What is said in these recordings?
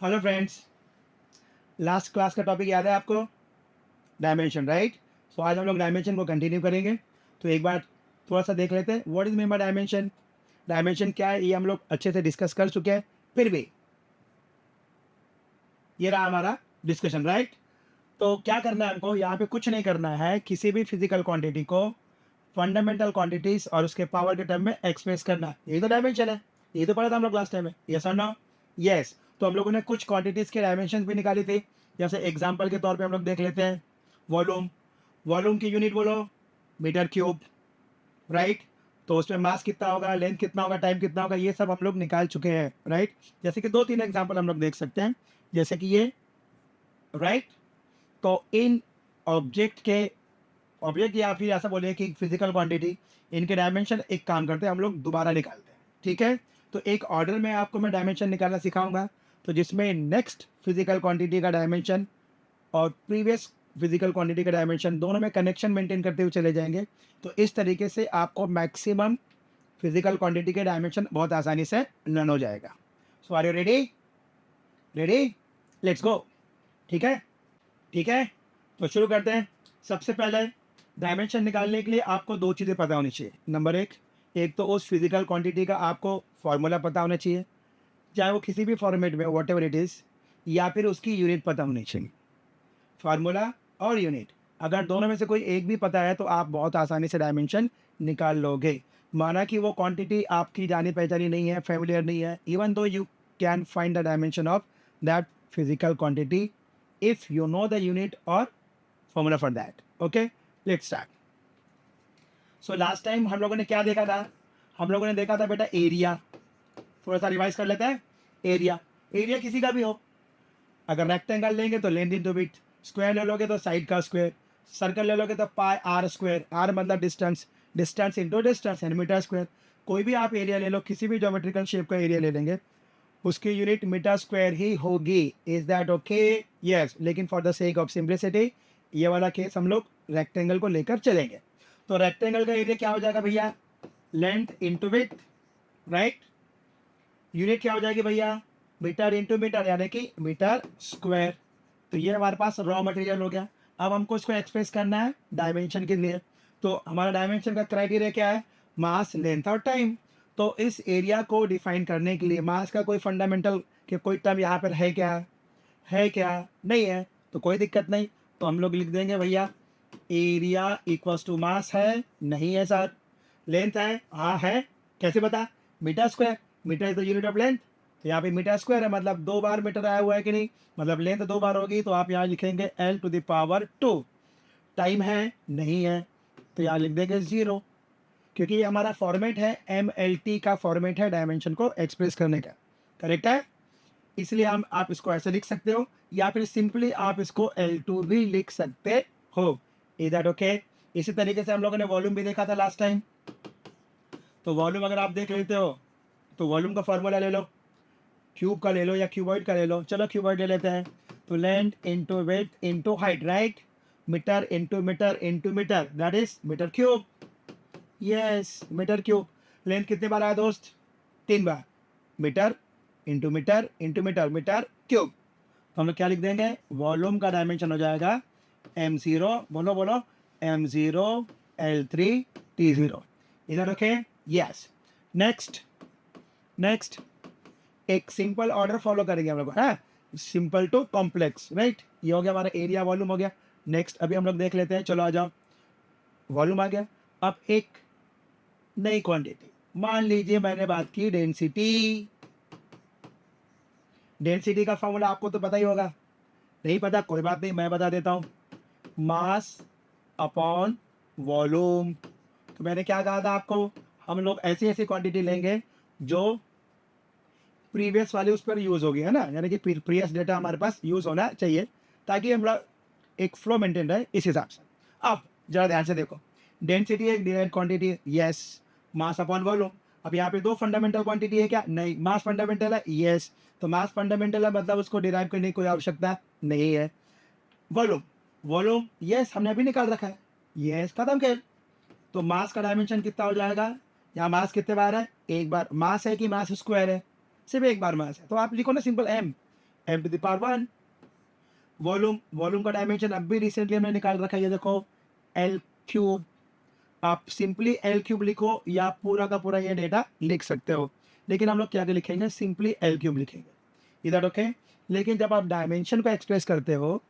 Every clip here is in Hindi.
हेलो फ्रेंड्स, लास्ट क्लास का टॉपिक याद है आपको? Dimension, right? सो आज हम लोग डायमेंशन को कंटिन्यू करेंगे। तो एक बार थोड़ा सा देख लेते हैं what is mean by dimension. Dimension क्या है ये हम लोग अच्छे से डिस्कस कर चुके हैं। फिर भी ये रहा हमारा डिस्कशन, राइट? तो क्या करना है हमको? यहाँ पे कुछ नहीं करना है, किसी भी फिजिकल क्वांटिटी को फंडामेंटल क्वांटिटीज और उसके पावर के टर्म में एक्सप्रेस करना, यही तो डायमेंशन है। ये तो पढ़ा था हम लोग लास्ट टाइम में, यस और नो? यस। तो हम लोगों ने कुछ क्वांटिटीज के डायमेंशन भी निकाली थी। जैसे एग्जांपल के तौर पे हम लोग देख लेते हैं वॉल्यूम। वॉल्यूम की यूनिट बोलो मीटर क्यूब, राइट? तो उसमें मास कितना होगा, लेंथ कितना होगा, टाइम कितना होगा, ये सब हम लोग निकाल चुके हैं, राइट? जैसे कि 2-3 एग्जाम्पल हम लोग देख सकते हैं, जैसे कि ये, राइट? तो इन ऑब्जेक्ट के ऑब्जेक्ट या फिर ऐसा बोलिए कि फिजिकल क्वांटिटी, इनके डायमेंशन एक काम करते हैं हम लोग दोबारा निकालते हैं, ठीक है? तो एक ऑर्डर में आपको मैं डायमेंशन निकालना सिखाऊंगा, तो जिसमें नेक्स्ट फिजिकल क्वांटिटी का डायमेंशन और प्रीवियस फिजिकल क्वांटिटी का डायमेंशन दोनों में कनेक्शन मेंटेन करते हुए चले जाएंगे। तो इस तरीके से आपको मैक्सिमम फिजिकल क्वांटिटी के डायमेंशन बहुत आसानी से लर्न हो जाएगा। So are you ready? Ready? Let's go. ठीक है? ठीक है, तो शुरू करते हैं। सबसे पहले डायमेंशन निकालने के लिए आपको दो चीज़ें पता होनी चाहिए। नंबर एक, एक तो उस फिजिकल क्वांटिटी का आपको फॉर्मूला पता होना चाहिए, चाहे वो किसी भी फॉर्मेट में वॉट एवर इट इज़, या फिर उसकी यूनिट पता होनी चाहिए। फार्मूला और यूनिट, अगर दोनों में से कोई एक भी पता है तो आप बहुत आसानी से डायमेंशन निकाल लोगे। माना कि वो क्वांटिटी आपकी जानी पहचानी नहीं है, फेमिलियर नहीं है, even though you can find the dimension of that physical quantity if you know the unit और formula for that. Okay, let's start. So last time हम लोगों ने क्या देखा था? हम लोगों ने देखा था बेटा एरिया। थोड़ा सा रिवाइज कर लेते हैं। एरिया, एरिया किसी का भी हो, अगर रेक्टेंगल लेंगे तो लेंथ इंटू विड्थ, स्क्वायर ले लोगे तो साइड का स्क्वायर, सर्कल ले लोगे तो पाई आर स्क्वायर, आर मतलब distance, distance into distance and metre square. कोई भी आप एरिया ले लो, किसी भी ज्योमेट्रिकल शेप का एरिया ले लेंगे, उसकी यूनिट मीटर स्क्वायर ही होगी। Is that okay? यस। लेकिन for the sake of simplicity ये वाला केस हम लोग रेक्टेंगल को लेकर चलेंगे। तो रेक्टेंगल का एरिया क्या हो जाएगा भैया? Length into width, right? Unit क्या हो जाएगी भैया? मीटर इंटू मीटर, यानी कि मीटर स्क्वायर। तो ये हमारे पास रॉ मटेरियल हो गया। अब हमको इसको एक्सप्रेस करना है डायमेंशन के लिए। तो हमारा डायमेंशन का क्राइटेरिया क्या है? मास, लेंथ और टाइम। तो इस एरिया को डिफाइन करने के लिए मास का कोई फंडामेंटल के कोई टर्म यहाँ पर है क्या? है क्या? नहीं है, तो कोई दिक्कत नहीं। तो हम लोग लिख देंगे भैया एरिया इक्वल्स टू मास है, नहीं है सर। लेंथ है, हाँ है। कैसे बता? Metre square, metre is the unit of length. तो यहाँ पे मीटर स्क्वायर है, मतलब 2 बार मीटर आया हुआ है कि नहीं, मतलब लेंथ 2 बार होगी, तो आप यहाँ लिखेंगे L to the power 2। Time है, नहीं है, तो यहाँ लिख देंगे 0, क्योंकि ये हमारा फॉर्मेट है, MLT का फॉर्मेट है डायमेंशन को एक्सप्रेस करने का। करेक्ट है? इसलिए हम आप इसको ऐसे लिख सकते हो, या फिर सिंपली आप इसको L2 भी लिख सकते हो। Is that okay? इसी तरीके से हम लोगों ने वॉल्यूम भी देखा था लास्ट टाइम। तो वॉल्यूम अगर आप देख लेते हो तो वॉल्यूम का फॉर्मूला ले लो, क्यूब का ले लो या क्यूबॉइड का ले लो। चलो क्यूबॉइड ले लेते हैं। तो length into width into height, right? Metre into metre into metre, that is metre cube. Yes, metre cube. Length कितने बार आया दोस्त? 3 बार। Metre into metre into metre, metre cube. तो हम लोग क्या लिख देंगे? वॉल्यूम का डायमेंशन हो जाएगा M0, बोलो बोलो, M0 L3 T0। इधर ओके? यस। नेक्स्ट, नेक्स्ट एक सिंपल ऑर्डर फॉलो करेंगे हम लोग, है सिंपल टू कॉम्प्लेक्स, राइट? ये हो गया हमारा एरिया, वॉल्यूम हो गया। नेक्स्ट अभी हम लोग देख लेते हैं, चलो आ जाओ। वॉल्यूम आ गया। अब एक नई क्वांटिटी, मान लीजिए मैंने बात की डेंसिटी। डेंसिटी का फॉर्मूला आपको तो पता ही होगा, नहीं पता कोई बात नहीं, मैं बता देता हूँ। Mass upon volume. तो मैंने क्या कहा था आपको? हम लोग ऐसी ऐसी क्वांटिटी लेंगे जो प्रीवियस वाले उस पर यूज़ होगी, है ना? यानी कि प्रीवियस डेटा हमारे पास यूज़ होना चाहिए, ताकि हमारा एक फ्लो मेंटेन रहे इस हिसाब से। अब ज़रा ध्यान से देखो, डेंसिटी एक डिराइव्ड क्वांटिटी है, यस। Mass upon volume. अब यहाँ पे 2 फंडामेंटल क्वांटिटी है क्या? नहीं। मास फंडामेंटल है, यस। तो मास फंडामेंटल है, मतलब उसको डिराइव करने की कोई आवश्यकता नहीं है। वॉल्यूम, वॉल्यूम यस हमने अभी निकाल रखा है, यस, खत्म खेल। तो मास का डायमेंशन कितना हो जाएगा? यहाँ मास कितने बार है? एक बार। मास है कि मास स्क्वायर है? सिर्फ एक बार मास है, तो आप लिखो ना simple M। m to the power 1। Volume का डायमेंशन अब भी रिसेंटली हमने निकाल रखा है, ये देखो एल क्यूब। आप सिंपली एल क्यूब लिखो या पूरा का पूरा ये डेटा लिख सकते हो, लेकिन हम लोग क्या लिखेंगे, सिंपली एल क्यूब लिखेंगे, इधर ओके। लेकिन जब आप डायमेंशन को एक्सप्रेस करते हो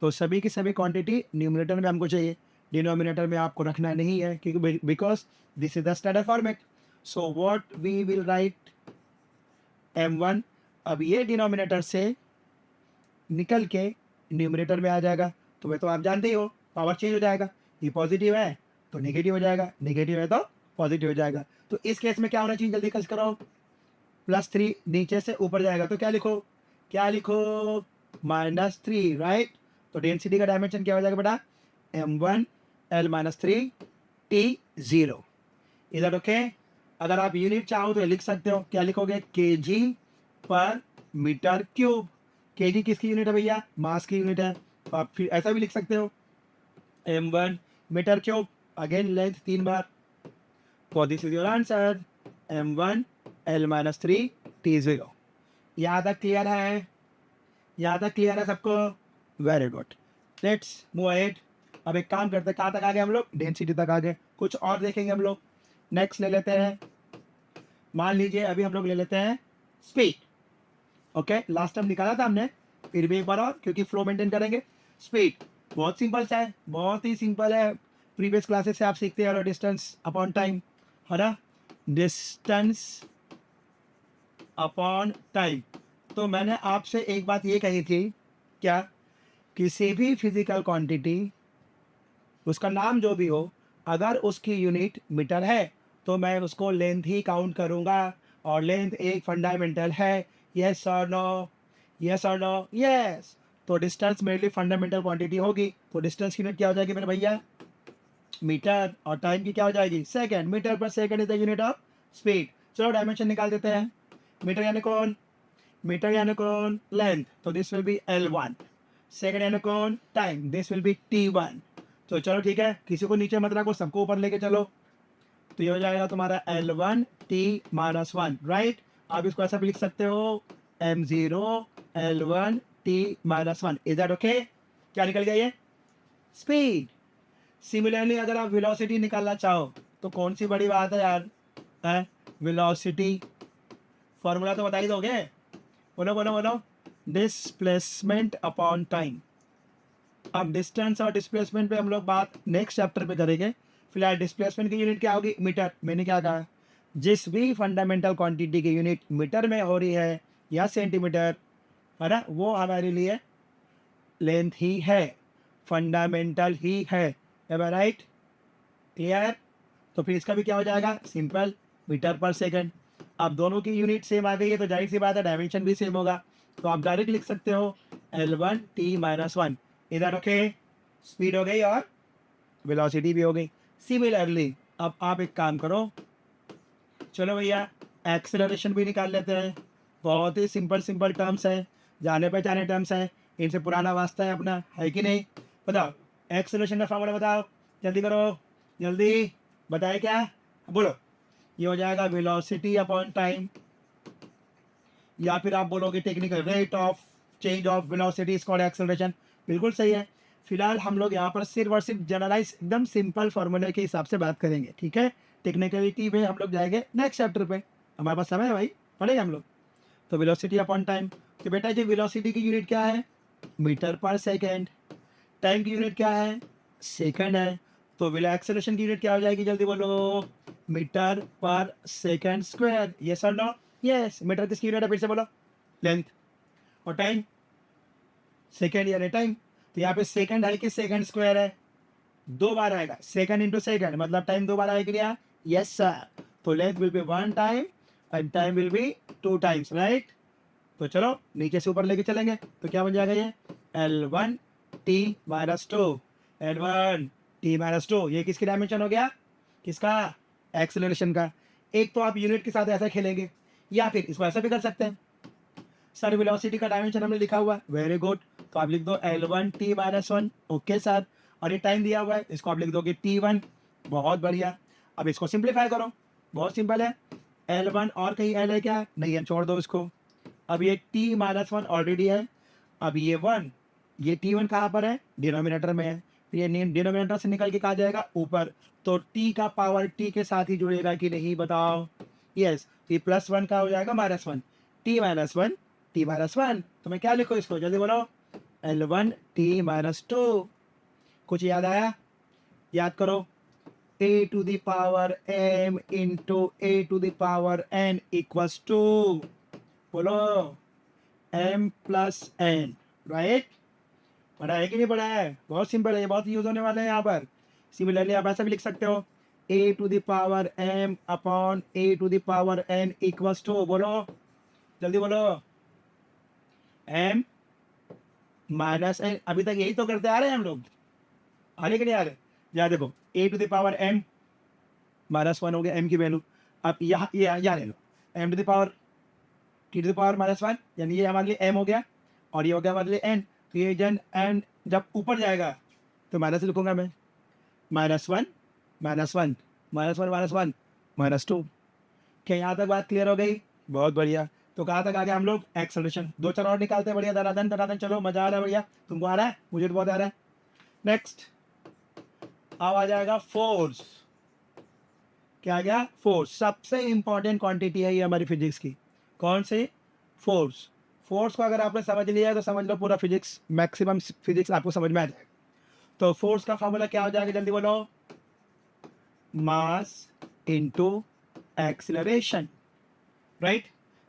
तो सभी की सभी क्वांटिटी न्यूमरेटर में हमको चाहिए, डिनोमिनेटर में आपको रखना नहीं है, क्योंकि because this is the standard format. So what we will write m1, अब ये डिनोमिनेटर से निकल के न्यूमरेटर में आ जाएगा, तो वह तो आप जानते ही हो, पावर चेंज हो जाएगा, ये पॉजिटिव है तो नेगेटिव हो जाएगा, नेगेटिव है तो पॉजिटिव हो जाएगा। तो इस केस में क्या होना चाहिए, जल्दी कस करो, +3 नीचे से ऊपर जाएगा, तो क्या लिखो, -3, राइट। तो डेंसिटी का डायमेंशन क्या हो जाएगा बेटा, m1 L-3 T0, इधर ओके। अगर आप यूनिट चाहो तो लिख सकते हो, क्या लिखोगे, kg पर मीटर क्यूब। kg किसकी यूनिट है भैया, मास की यूनिट है, तो आप फिर ऐसा भी लिख सकते हो, m1 metre cube, again length 3 बार। For this is your answer, m1 L-3 T0। यहाँ तक क्लियर है, यहाँ तक क्लियर है सबको, very good. Let's move ahead. अब एक काम करते हैं, कहाँ तक आ गए हम लोग, डेंसिटी तक आ गए, कुछ और देखेंगे हम लोग। नेक्स्ट ले लेते हैं, मान लीजिए अभी हम लोग ले लेते हैं स्पीड। ओके, लास्ट टाइम निकाला था हमने, फिर भी एक बार और, क्योंकि फ्लो मेंटेन करेंगे। स्पीड बहुत सिंपल सा है, बहुत ही सिंपल है, प्रीवियस क्लासेस से आप सीखते हैं, डिस्टेंस अपॉन टाइम, है ना, डिस्टेंस अपॉन टाइम। तो मैंने आपसे एक बात ये कही थी, क्या, किसी भी फिजिकल क्वांटिटी, उसका नाम जो भी हो, अगर उसकी यूनिट मीटर है तो मैं उसको लेंथ ही काउंट करूँगा, और लेंथ एक फंडामेंटल है, यस और नो, यस और नो, यस। तो डिस्टेंस मेरे लिए फंडामेंटल क्वांटिटी होगी, तो डिस्टेंस की यूनिट क्या हो जाएगी मेरे भैया, मीटर, और टाइम की क्या हो जाएगी, सेकंड। मीटर पर second is the unit of speed. चलो डायमेंशन निकाल देते हैं। मीटर यानी कौन, मीटर यानी कौन, लेंथ, तो this will be L1। Second यानी कौन, time, this will be T1। तो चलो ठीक है, किसी को नीचे मत रखो, सबको ऊपर लेके चलो, तो ये हो जाएगा तुम्हारा L1 T-1, राइट। आप इसको ऐसा भी लिख सकते हो, m0 L1 T-1, is that okay. क्या निकल गया ये, स्पीड। सिमिलरली अगर आप वेलोसिटी निकालना चाहो तो कौन सी बड़ी बात है यार, है वेलोसिटी, फॉर्मूला तो बता ही दोगे, बोलो बोलो बोलो, डिस्प्लेसमेंट अपॉन टाइम। अब डिस्टेंस और डिस्प्लेसमेंट पे हम लोग बात नेक्स्ट चैप्टर पे करेंगे, फिलहाल डिस्प्लेसमेंट की यूनिट क्या होगी, मीटर। मैंने क्या कहा, जिस भी फंडामेंटल क्वांटिटी की यूनिट मीटर में हो रही है या सेंटीमीटर, है ना, वो हमारे लिए लेंथ ही है, फंडामेंटल ही है, राइट, क्लियर। तो फिर इसका भी क्या हो जाएगा, सिंपल, मीटर पर सेकंड। अब दोनों की यूनिट सेम आ गई है तो जाहिर सी बात है डायमेंशन भी सेम होगा, तो आप डायरेक्ट लिख सकते हो L1 T-1, इधर ओके। स्पीड हो गई और वेलोसिटी भी हो गई। सिमिलरली अब आप एक काम करो, चलो भैया एक्सेलरेशन भी निकाल लेते हैं। बहुत ही सिंपल सिंपल टर्म्स है, जाने पहचाने टर्म्स हैं, इनसे पुराना वास्ता है अपना, है कि नहीं। बताओ एक्सेलरेशन का फॉर्मूला बताओ, जल्दी करो, जल्दी बताए, क्या बोलो, ये हो जाएगा वेलोसिटी अपॉन टाइम, या फिर आप बोलोगे technical rate of change of velocity is called acceleration, बिल्कुल सही है। फिलहाल हम लोग यहाँ पर सिर्फ और सिर्फ जनरलाइज एकदम सिंपल फार्मूले के हिसाब से बात करेंगे, ठीक है। टेक्निकलिटी में हम लोग जाएंगे नेक्स्ट चैप्टर पे, हमारे पास समय है भाई, पढ़ेंगे हम लोग। तो वेलोसिटी अपॉन टाइम, तो बेटा जी वेलोसिटी की यूनिट क्या है, मीटर पर सेकेंड। टाइम की यूनिट क्या है, सेकंड है। तो एक्सेलरेशन की यूनिट क्या हो जाएगी, जल्दी बोलो, मीटर पर सेकंड स्क्वायर, यस और नो, यस। मीटर किसकी यूनिट है, फिर से बोलो, लेंथ। और टाइम, सेकंड यानी टाइम, तो यहाँ पे सेकंड है कि सेकंड स्क्वायर है, 2 बार आएगा, सेकंड इंटू सेकंड मतलब टाइम 2 बार आएगा क्या, यस सर। तो length will be 1 time and time will be 2 times, right. तो चलो नीचे से ऊपर लेके चलेंगे, तो क्या बन जाएगा ये, L1 T-2, L1 T-2, ये किसकी डायमेंशन हो गया, किसका, एक्सेलरेशन का। एक तो आप यूनिट के साथ ऐसा खेलेंगे, या फिर इसको ऐसा भी कर सकते हैं, सर वेलोसिटी का डायमेंशन हमने लिखा हुआ है, वेरी गुड, तो आप लिख दो L1 T-1, ओके सर। और ये टाइम दिया हुआ है, इसको आप लिख दोगे T1, बहुत बढ़िया। अब इसको सिंप्लीफाई करो, बहुत सिंपल है, L1 और कहीं L है क्या, नहीं है, छोड़ दो इसको। अब ये t माइनस वन ऑलरेडी है, अब ये वन, ये t1 कहाँ पर है, डिनोमिनेटर में है, तो ये डिनोमिनेटर से निकल के कहाँ जाएगा, ऊपर, तो t का पावर t के साथ ही जुड़ेगा कि नहीं बताओ, यस, तो ये प्लस वन का हो जाएगा minus one, t minus one, t minus one, तो मैं क्या लिखूँ इसको, जल्दी बोलो, L1 t माइनस टू, कुछ याद आया, याद करो, a to the power m into a to the power n equals to, बोलो, m plus n, राइट, पढ़ा है कि नहीं पढ़ा है, बहुत सिंपल है, ये बहुत यूज होने वाला है यहाँ पर। सिमिलरली आप ऐसा भी लिख सकते हो, a to the power m upon a to the power n equals to, बोलो, जल्दी बोलो, m माइनस n, अभी तक यही तो करते आ रहे हैं हम लोग, आ रहे कि नहीं आ रहे, यहाँ देखो, a to the power m minus one हो गया m की वैल्यू, अब यहाँ ले लो, m to the power t to the power minus one, यानी ये हमारे लिए m हो गया और ये हो गया हमारे लिए n, तो ये जन n जब ऊपर जाएगा तो माइनस लिखूंगा मैं, minus one minus one minus one minus one minus two. क्या यहाँ तक बात क्लियर हो गई, बहुत बढ़िया। तो कहाँ तक आ गया हम लोग, एक्सेलरेशन, दो चार और निकालते हैं, बढ़िया, दनादन, चलो मजा आ रहा है, बढ़िया, तुमको आ रहा है, मुझे तो बहुत आ रहा है। नेक्स्ट अब आ जाएगा फोर्स, क्या आ गया, फोर्स, सबसे इंपॉर्टेंट क्वांटिटी है ये हमारी फिजिक्स की, कौन सी, फोर्स। फोर्स को अगर आपने समझ लिया है तो समझ लो पूरा फिजिक्स, मैक्सिमम फिजिक्स आपको समझ में आ जाएगा। तो फोर्स का फॉर्मूला क्या हो जाएगा, जल्दी बोलो, मास इनटू एक्सीलरेशन, राइट।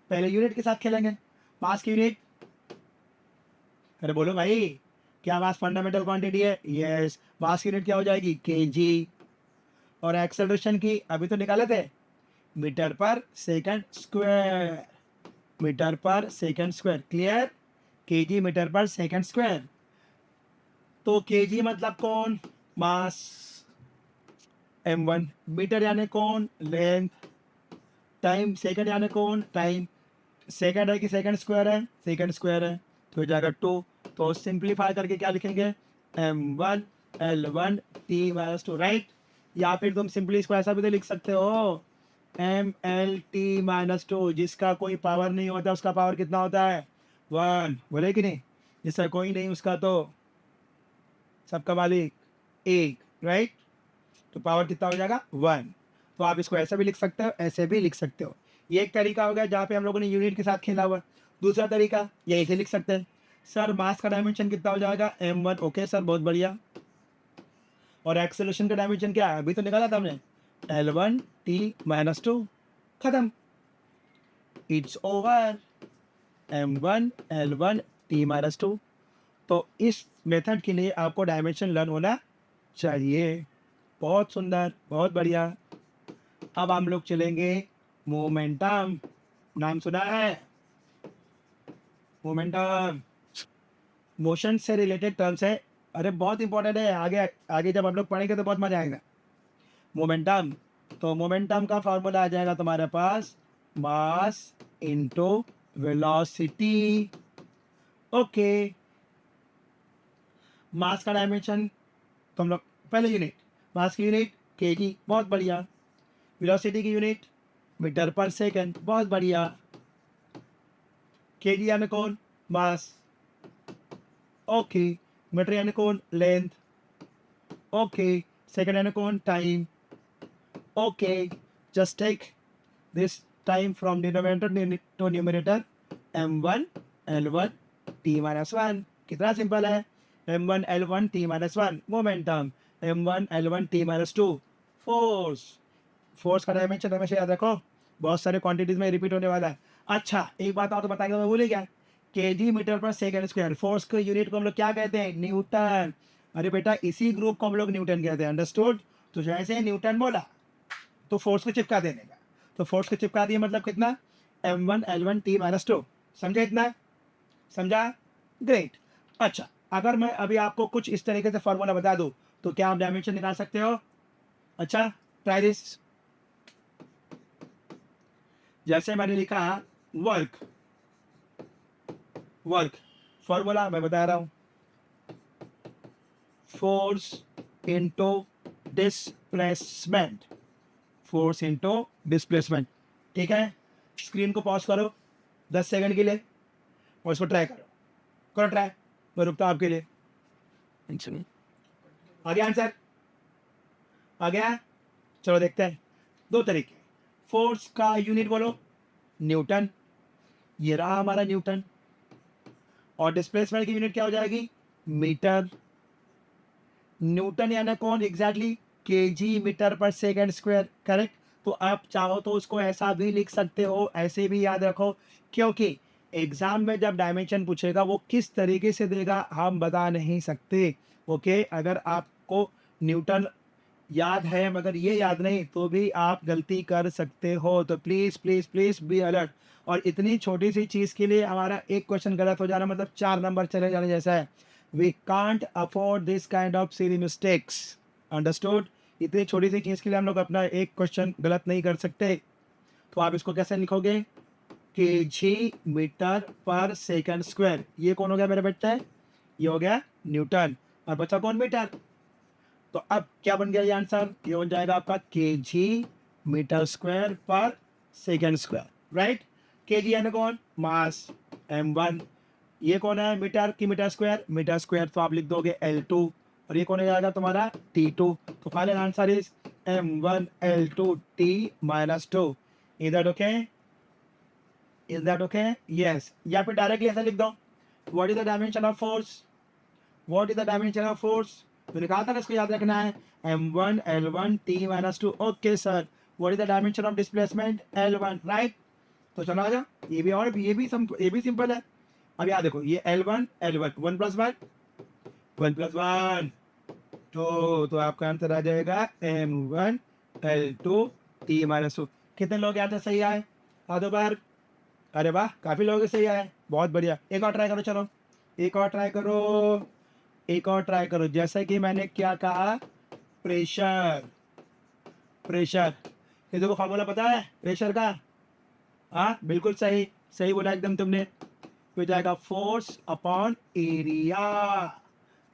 पहले यूनिट के साथ खेलेंगे, मास की यूनिट, अरे बोलो भाई, क्या मास फंडामेंटल क्वांटिटी है, यस, मास की यूनिट क्या हो जाएगी, केजी, और एक्सेलरेशन की अभी तो निकाले थे, मीटर पर सेकंड स्क्वायर, मीटर पर second square, clear, KG metre पर सेकंड स्क्वायर। तो केजी मतलब कौन, मास, m1, मीटर यानी कौन, लेंथ, टाइम, सेकंड यानी कौन, टाइम, सेकंड है कि सेकंड स्क्वायर है, सेकंड स्क्वायर है, तो हो जाएगा 2। तो सिंप्लीफाई करके क्या लिखेंगे, m1 L1 t minus to, right. या फिर तुम सिंपली इसको ऐसा भी तो लिख सकते हो, MLT माइनस टू, जिसका कोई पावर नहीं होता उसका पावर कितना होता है, 1, बोले कि नहीं, जिसका कोई नहीं उसका तो सबका मालिक 1, राइट, तो पावर कितना हो जाएगा, 1। तो आप इसको ऐसा भी लिख सकते हो, ऐसे भी लिख सकते हो, ये एक तरीका हो गया जहाँ पे हम लोगों ने यूनिट के साथ खेला हुआ। दूसरा तरीका ये ऐसे लिख सकते हैं, सर मास का डायमेंशन कितना हो जाएगा, m1, ओके सर, बहुत बढ़िया, और एक्सेलरेशन का डायमेंशन क्या है, अभी तो निकाला था हमने, L1 t माइनस टू, खत्म, it's over, m1 L1 t minus to. तो इस मेथड के लिए आपको डायमेंशन लर्न होना चाहिए, बहुत सुंदर, बहुत बढ़िया। अब हम लोग चलेंगे मोमेंटम, नाम सुना है, मोमेंटम, मोशन से रिलेटेड टर्म्स है, अरे बहुत इंपॉर्टेंट है, आगे आगे जब हम लोग पढ़ेंगे तो बहुत मजा आएगा। मोमेंटम, तो मोमेंटम का फॉर्मूला आ जाएगा तुम्हारे पास, मास इनटू वेलोसिटी, ओके। मास का डायमेंशन तुम लोग पहले यूनिट, मास की यूनिट केजी, बहुत बढ़िया, वेलोसिटी की यूनिट मीटर पर सेकंड, बहुत बढ़िया, केजी यानी कौन, मास, ओके, मीटर यानी कौन, लेंथ, ओके, सेकंड यानी कौन, time, okay, just take this time from denominator to numerator, m1 L1 t minus one, कितना सिंपल है, m1 L1 t minus one, momentum, m1 L1 t minus two, force, force का डायमेंशन हमेशा याद रखो, बहुत सारे क्वांटिटीज में रिपीट होने वाला है। अच्छा एक बात और तो बताएगा, मैं भूल ही गया, केजी मीटर पर सेकंड स्क्वायर, फोर्स के यूनिट को हम लोग क्या कहते हैं, न्यूटन, अरे बेटा इसी ग्रुप को हम लोग न्यूटन कहते हैं, अंडरस्टूड। तो जैसे न्यूटन बोला तो फोर्स को चिपका देने का, तो फोर्स को चिपका दिया मतलब कितना, m1 L1 t minus to, समझे इतना, समझा, ग्रेट। अच्छा अगर मैं अभी आपको कुछ इस तरीके से फॉर्मूला बता दूं तो क्या आप डायमेंशन निकाल सकते हो, अच्छा ट्राई दिस, जैसे मैंने लिखा वर्क, वर्क फॉर्मूला मैं बता रहा हूं, force into displacement, force into displacement, ठीक है। स्क्रीन को पॉज करो 10 सेकंड के लिए, और इसको ट्राई करो, करो ट्राई, मैं रुकता हूँ आपके लिए। आ गया आंसर, आ गया। चलो देखते हैं, दो तरीके। फोर्स का यूनिट बोलो, न्यूटन, ये रहा हमारा न्यूटन। और डिस्प्लेसमेंट की यूनिट क्या हो जाएगी, मीटर। न्यूटन यानी कौन, एग्जैक्टली केजी मीटर पर सेकंड स्क्वायर, करेक्ट। तो आप चाहो तो उसको ऐसा भी लिख सकते हो, ऐसे भी याद रखो, क्योंकि एग्जाम में जब डायमेंशन पूछेगा वो किस तरीके से देगा हम बता नहीं सकते। ओके, अगर आपको न्यूटन याद है मगर ये याद नहीं तो भी आप गलती कर सकते हो, तो please please please be alert. और इतनी छोटी सी चीज़ के लिए हमारा एक क्वेश्चन गलत हो जाना मतलब 4 नंबर चले जाने जैसा है। We can't afford this kind of silly mistakes, understood. इतनी छोटी सी चीज़ के लिए हम लोग अपना एक क्वेश्चन गलत नहीं कर सकते। तो आप इसको कैसे लिखोगे, केजी मीटर पर सेकंड स्क्वायर, ये कौन हो गया मेरे बेटे, ये हो गया न्यूटन, और बचा कौन, मीटर। तो अब क्या बन गया ये आंसर, ये हो जाएगा आपका केजी मीटर स्क्वायर पर सेकंड स्क्वायर, राइट। केजी यानी कौन, मास, m1। ये कौन है, मीटर की मीटर स्क्वायर, तो आप लिख दोगे L2। और ये कौन हो जाएगा तुम्हारा T2। तो final answer is m1 L2 T minus 2। Is that okay, is that okay, yes. या फिर डायरेक्टली ऐसा लिख दो, what is the dimension of force, what is the dimension of force. मैंने कहा था ना इसको याद रखना है, m1 L1 T minus 2। Okay sir, what is the dimension of displacement, L1, right. तो चलो आ जाओ, ये भी, और ये भी सिंपल है। अब याद देखो, ये L1 L1 1 प्लस 1 तो आपका आंसर आ जाएगा m1 L2 T माइनस 2। कितने लोग याद है सही आए, हाथों पर, अरे वाह काफ़ी लोग सही आए, बहुत बढ़िया। एक और ट्राई करो, चलो एक और ट्राई करो, एक और ट्राई करो। जैसे कि मैंने क्या कहा, प्रेशर, प्रेशर, ये देखो फार्मूला पता है प्रेशर का, हाँ बिल्कुल सही, सही बोला एकदम तुमने। हो जाएगा फोर्स अपॉन एरिया,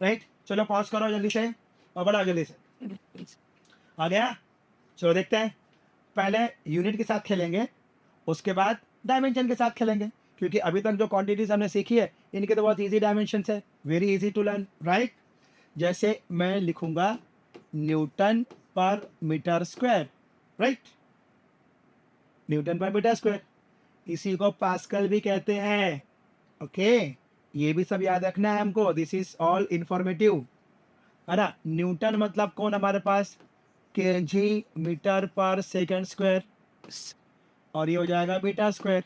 राइट। चलो पॉज करो जल्दी से और बढ़ाओ जल्दी से, आ गया। चलो देखते हैं, पहले यूनिट के साथ खेलेंगे, उसके बाद डायमेंशन के साथ खेलेंगे, क्योंकि अभी तक जो क्वांटिटीज हमने सीखी है इनके तो बहुत इजी डायमेंशन है, very easy to learn, right. जैसे मैं लिखूंगा न्यूटन पर मीटर स्क्वायर, राइट, न्यूटन पर मीटर स्क्वायर, इसी को पास्कल भी कहते हैं। ओके, ये भी सब याद रखना है हमको, दिस इज ऑल इंफॉर्मेटिव, है ना। न्यूटन मतलब कौन हमारे पास, केजी मीटर पर सेकंड स्क्वायर, और ये हो जाएगा मीटर स्क्वायर।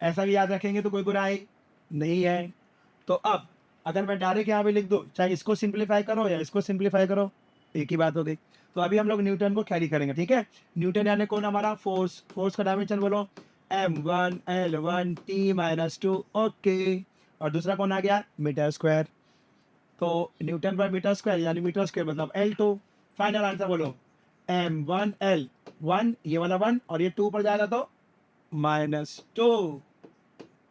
ऐसा भी याद रखेंगे तो कोई बुराई नहीं है। तो अब अगर मैं डायरेक्ट यहाँ पे लिख दूँ, चाहे इसको सिंप्लीफाई करो या इसको सिंप्लीफाई करो, एक ही बात हो गई। तो अभी हम लोग न्यूटन को कैरी करेंगे, ठीक है। न्यूटन यानी कौन हमारा, फोर्स, फोर्स का डायमेंशन बोलो m1 L1 T minus 2, okay. और दूसरा कौन आ गया, मीटर स्क्वायर। तो न्यूटन पर मीटर स्क्वायर यानी मीटर स्क्वायर मतलब L2। फाइनल आंसर बोलो m1 L1, ये वाला 1 और ये 2 पर जाएगा तो -2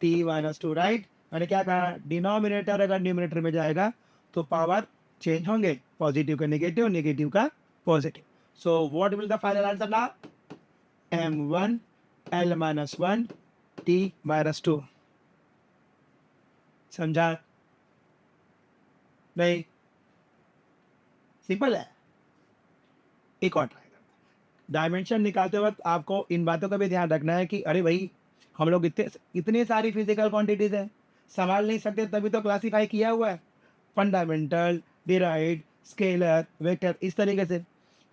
T माइनस 2, राइट। मैंने क्या कहा, डिनोमिनेटर अगर न्यूमिनेटर में जाएगा तो पावर चेंज होंगे, पॉजिटिव का नेगेटिव, नेगेटिव का positive. So what will the final answer ना, m1 L minus 1 T minus 2। समझा नहीं, सिंपल है। एक और ट्राई करते हैं, डायमेंशन निकालते वक्त आपको इन बातों का भी ध्यान रखना है कि अरे भाई हम लोग इतनी सारी फिजिकल क्वांटिटीज है, संभाल नहीं सकते, तभी तो क्लासीफाई किया हुआ है, फंडामेंटल, डिराइड, स्केलर, वेक्टर, इस तरीके से।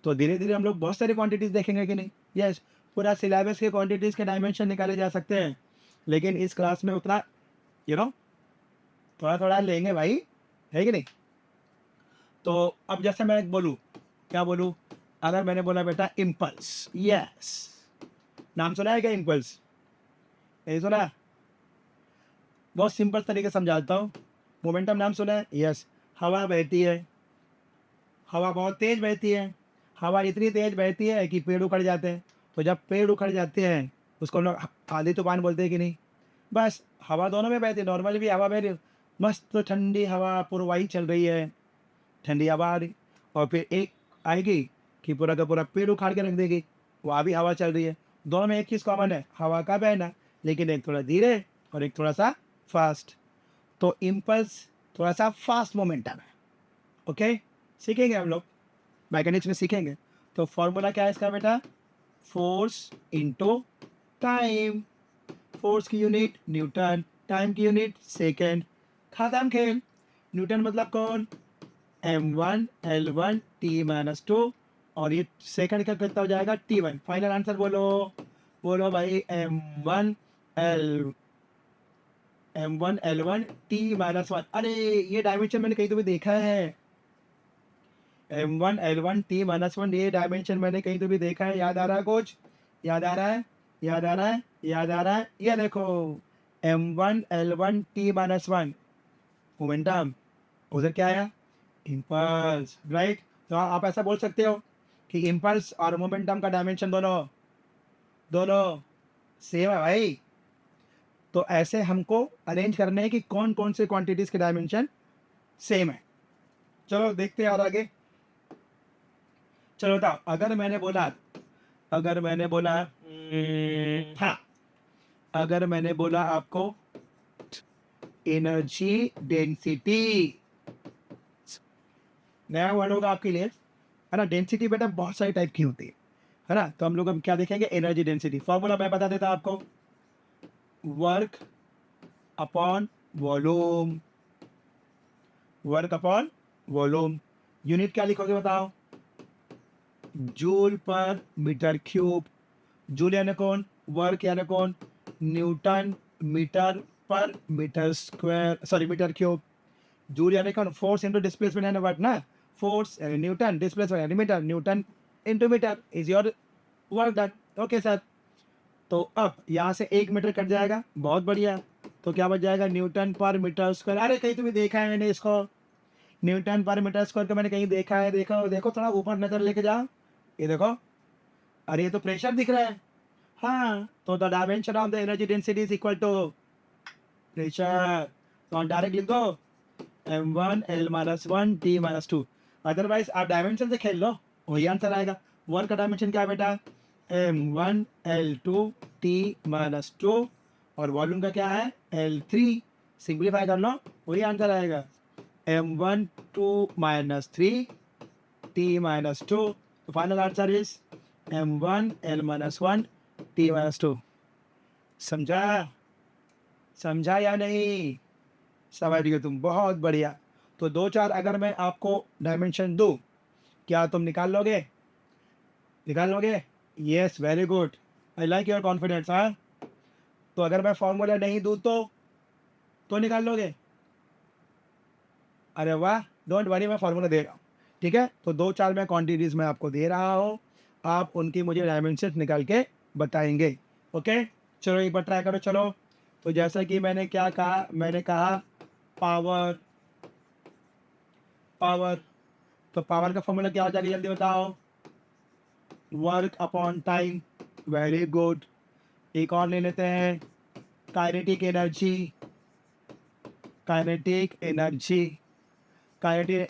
तो धीरे धीरे हम लोग बहुत सारी क्वांटिटीज देखेंगे कि नहीं, यस। पूरा सिलेबस के क्वांटिटीज के डायमेंशन निकाले जा सकते हैं, लेकिन इस क्लास में उतना थोड़ा थोड़ा लेंगे भाई, है कि नहीं। तो अब जैसे मैं बोलूँ, क्या बोलूँ, अगर मैंने बोला बेटा इम्पल्स, यस, नाम सुना है क्या इम्पल्स, नहीं सुना, बहुत सिंपल तरीके से समझाता हूँ। मोमेंटम नाम सुना है, यस। हवा बहती है, हवा बहुत तेज बहती है, हवा इतनी तेज बहती है कि पेड़ उखड़ जाते हैं। तो जब पेड़ उखड़ जाते हैं उसको हम लोग आंधी तूफान बोलते हैं कि नहीं। बस हवा दोनों में बहती है, नॉर्मली भी हवा बह रही है, मस्त ठंडी हवा पूर्वाई चल रही है, ठंडी हवा आ रही, और फिर एक आएगी कि पूरा का पूरा पेड़ उखाड़ के रख देगी, वहाँ भी हवा चल रही है। दोनों में एक चीज़ कॉमन है, हवा का बहना, लेकिन एक थोड़ा धीरे और एक थोड़ा सा फास्ट, तो इम्पल्स थोड़ा सा फास्ट मोमेंटम है। ओके, सीखेंगे हम लोग, मैकेनिक्स में सीखेंगे। तो फॉर्मूला क्या है इसका बेटा, फोर्स इंटू टाइम। फोर्स की यूनिट न्यूटन, टाइम की यूनिट सेकेंड। खत्म खेल। न्यूटन मतलब कौन, m1 l1 t-2, और ये सेकंड का कितना हो जाएगा t1। फाइनल आंसर बोलो, बोलो भाई, m1 l1 t-1। अरे ये डायमेंशन मैंने कहीं तो भी देखा है, m1 l1 t-1, ये डायमेंशन मैंने कहीं तो भी देखा है। याद आ रहा है कुछ, याद आ रहा है, याद आ रहा है, याद आ रहा है। ये देखो m1 l1 t-1 मोमेंटम, उधर क्या आया, इम्पल्स, राइट। तो आप ऐसा बोल सकते हो कि इम्पल्स और मोमेंटम का डायमेंशन दोनों दोनों सेम है भाई। तो ऐसे हमको अरेंज करने हैं कि कौन कौन से क्वांटिटीज के डायमेंशन सेम है। चलो देखते हैं और आगे। चलो बताओ, अगर मैंने बोला हाँ, अगर मैंने बोला आपको एनर्जी डेंसिटी, नया वर्ड होगा आपके लिए, है ना। डेंसिटी बेटा बहुत सारी टाइप की होती है ना। तो हम लोग अब क्या देखेंगे, एनर्जी डेंसिटी। फॉर्मूला मैं बता देता आपको, work upon volume, work upon volume. Unit क्या लिखोगे बताओ, जूल पर मीटर क्यूब। जूल यानी कौन, वर्क यानी कौन, न्यूटन मीटर पर metre square, sorry metre cube. Joule यानी कौन, फोर्स इंटू डिस्प्लेसमेंट यानी वर्क ना, फोर्स यानी न्यूटन, डिस्प्लेसमेंट यानी metre, Newton into metre is your work done. Okay sir. तो अब यहाँ से 1 मीटर कट जाएगा, बहुत बढ़िया। तो क्या बच जाएगा, न्यूटन पर मीटर स्क्वायर। अरे कहीं तुम्हें देखा है मैंने इसको, न्यूटन पर मीटर स्क्वायर को मैंने कहीं देखा है। देखो देखो, थोड़ा ऊपर नजर लेके जाओ, ये देखो, अरे ये तो प्रेशर दिख रहा है। हाँ, तो the dimension of the energy density is equal to pressure. तो डायरेक्ट लिख दो m1 l-1 t-2। अदरवाइज आप डायमेंशन से खेल लो, वही आंसर आएगा। वर्क का डायमेंशन क्या है बेटा, m1 l2 t-2, और वॉल्यूम का क्या है l3। सिंप्लीफाई कर लो, वही आंसर आएगा, m1 2 - 3 t-2। तो final answer is m1 l-1 t-2। समझा, समझा या नहीं, समझ गए तुम, बहुत बढ़िया। तो 2 4 अगर मैं आपको डायमेंशन दूं, क्या तुम निकाल लोगे, निकाल लोगे। Yes, very good, I like your confidence. हाँ, तो अगर मैं फॉर्मूला नहीं दूं तो निकाल लोगे। अरे वाह, डोंट वरी, मैं फॉर्मूला दे रहा हूँ, ठीक है। तो 2 4 मैं क्वांटिटीज में आपको दे रहा हूँ, आप उनकी मुझे डायमेंशन निकाल के बताएंगे। ओके, चलो एक बार ट्राई करो। चलो, तो जैसा कि मैंने क्या कहा, मैंने कहा पावर, पावर, तो पावर का फॉर्मूला क्या हो जाएगा, जल्दी बताओ, work upon time. Very good. एक और ले लेते हैं, kinetic energy, kinetic energy, kinetic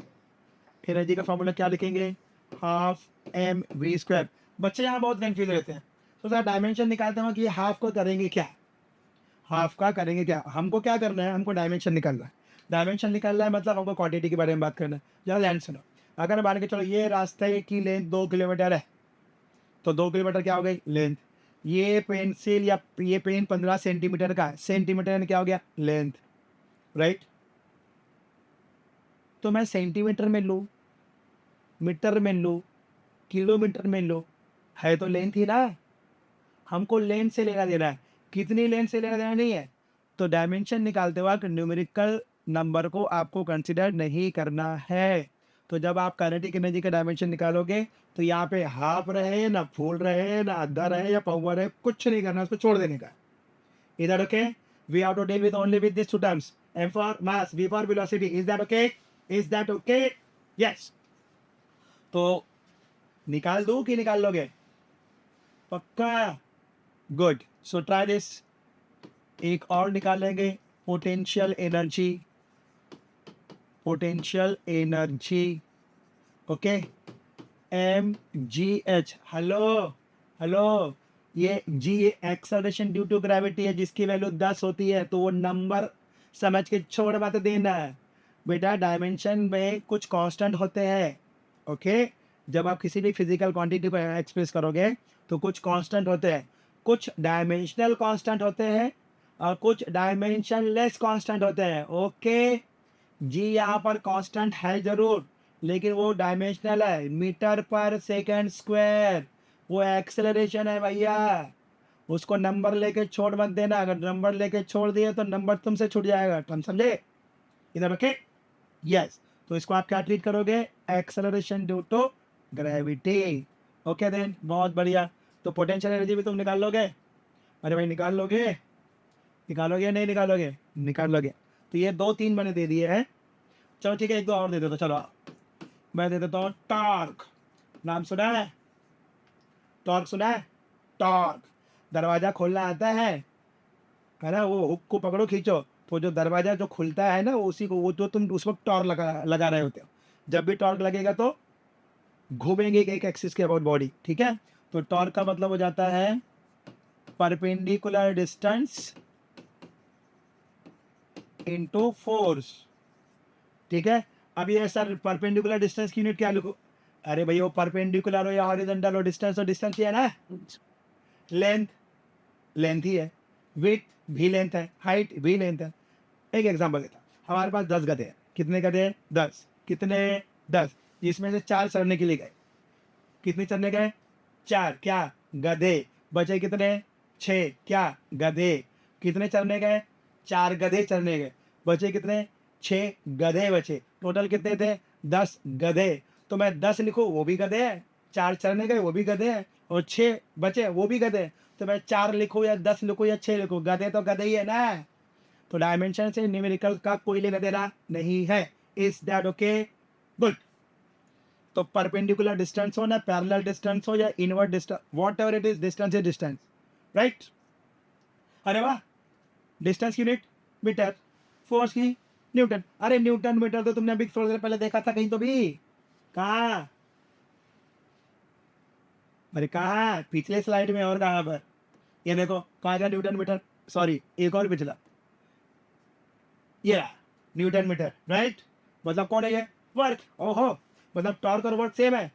energy का फॉर्मूला क्या लिखेंगे, हाफ mv²। बच्चे यहाँ बहुत कंफ्यूज रहते हैं, तो सर डायमेंशन निकालते हैं कि हाफ को करेंगे क्या, हाफ का करेंगे क्या। हमको क्या करना है, हमको डायमेंशन निकालना है। डायमेंशन निकालना है मतलब हमको क्वांटिटी के बारे में बात करना है। ज़्यादा ध्यान सुनो, अगर मान के चलो ये रास्ते की लेंथ 2 किलोमीटर है, तो 2 किलोमीटर क्या हो गई लेंथ। ये पेंसिल या ये पेन 15 सेंटीमीटर का है, सेंटीमीटर यानी क्या हो गया लेंथ, राइट। तो मैं सेंटीमीटर में लूँ, मीटर में लूँ, किलोमीटर में लूँ, है तो लेंथ ही ना। हमको लेंथ से लेना देना है, कितनी लेंथ से लेना देना नहीं है। तो डायमेंशन निकालते वक्त न्यूमेरिकल नंबर को आपको कंसिडर नहीं करना है। तो जब आप काइनेटिक एनर्जी का डायमेंशन निकालोगे, तो यहाँ पे हाफ रहे ना फुल रहे ना आधा रहे या पावर रहे, कुछ नहीं करना, उसको छोड़ देने का। Is that okay, we have to deal with only with this two terms, m for mass, v for velocity. Is that okay, is that okay, yes. तो निकाल दूं कि निकाल लोगे, पक्का, गुड। So try this. एक और निकालेंगे, potential energy, potential energy, okay, mgh। Hello, hello, ये g acceleration due to gravity है, जिसकी वैल्यू 10 होती है। तो वो नंबर समझ के छोड़ मत देना। बेटा डायमेंशन में कुछ कांस्टेंट होते हैं, ओके? जब आप किसी भी फिजिकल क्वांटिटी को एक्सप्रेस करोगे तो कुछ कांस्टेंट होते हैं, कुछ डायमेंशनल कांस्टेंट होते हैं और कुछ डायमेंशनलेस कांस्टेंट होते हैं, ओके? जी यहाँ पर कांस्टेंट है ज़रूर, लेकिन वो डायमेंशनल है, मीटर पर सेकंड स्क्वायर, वो एक्सेलरेशन है भैया। उसको नंबर लेके छोड़ मत देना, अगर नंबर लेके छोड़ दिए तो नंबर तुमसे छूट जाएगा, तुम समझे? इधर ओके? यस। तो इसको आप क्या ट्रीट करोगे? Acceleration due to gravity. Okay then, बहुत बढ़िया। तो पोटेंशियल एनर्जी भी तुम निकाल लोगे? अरे भाई निकाल लोगे? निकालोगे या नहीं निकालोगे? निकाल लोगे। तो ये 2-3 मैंने दे दिए हैं। चलो ठीक है, 1-2 और दे देता हूँ, चलो। मैं दे देता हूँ टॉर्क। नाम सुना है? टॉर्क सुना है? टॉर्क। दरवाज़ा खोलना आता है ना? वो हुक को पकड़ो, खींचो, तो जो दरवाज़ा जो खुलता है ना, उसी को, वो जो तुम उस वक़्त टॉर्क लगा रहे होते हो। जब भी टॉर्क लगेगा तो घूमेंगे एक एक्सिस के अबाउट बॉडी, ठीक है? तो टॉर्क का मतलब हो जाता है परपेंडिकुलर डिस्टेंस इनटू फोर्स, ठीक है? अब ये सर परपेंडिकुलर डिस्टेंस की यूनिट क्या लिखूं? अरे भैया वो परपेंडिकुलर हो या हॉरिजॉन्टल हो, डिस्टेंस तो डिस्टेंस ही है ना। लेंथ, लेंथ ही है, विड्थ भी लेंथ है, हाइट भी लेंथ है। एक एग्जांपल देता हूं, हमारे पास 10 गधे हैं। कितने गधे हैं? 10। कितने? 10। जिसमें से 4 चढ़ने के लिए गए। कितने चढ़ने गए? 4। क्या? गधे। बचे कितने? 6। क्या? गधे। कितने चढ़ने गए? 4 गधे चढ़ने गए। बचे कितने? 6 गधे बचे। टोटल कितने थे? 10 गधे। तो मैं 10 लिखूं, वो भी गधे हैं। 4 चढ़ने गए, वो भी गधे हैं। और 6 बचे, वो भी गधे हैं। तो मैं 4 लिखूं या 10 लिखूं या 6 लिखूं, गधे तो गधे ही है ना। तो डायमेंशन से न्यूमेरिकल का कोई लेना देना नहीं है। Is that okay? गुड। तो परपेंडिकुलर डिस्टेंस हो ना पैरेलल डिस्टेंस हो या invert distance, whatever it is, distance is distance, right? अरे वाह। डिस्टेंस की यूनिट मीटर, फोर्स की न्यूटन। अरे न्यूटन मीटर तो तुमने अभी थोड़ी देर पहले देखा था कहीं तो भी? कहाँ? अरे कहाँ? पिछले स्लाइड में और कहाँ पर? ये देखो कहाँ का न्यूटन मीटर, सॉरी एक और पिछला, ये न्यूटन मीटर, राइट? मतलब कौन है ये? वर्क। ओहो, मतलब टॉर्क और वर्क सेम है।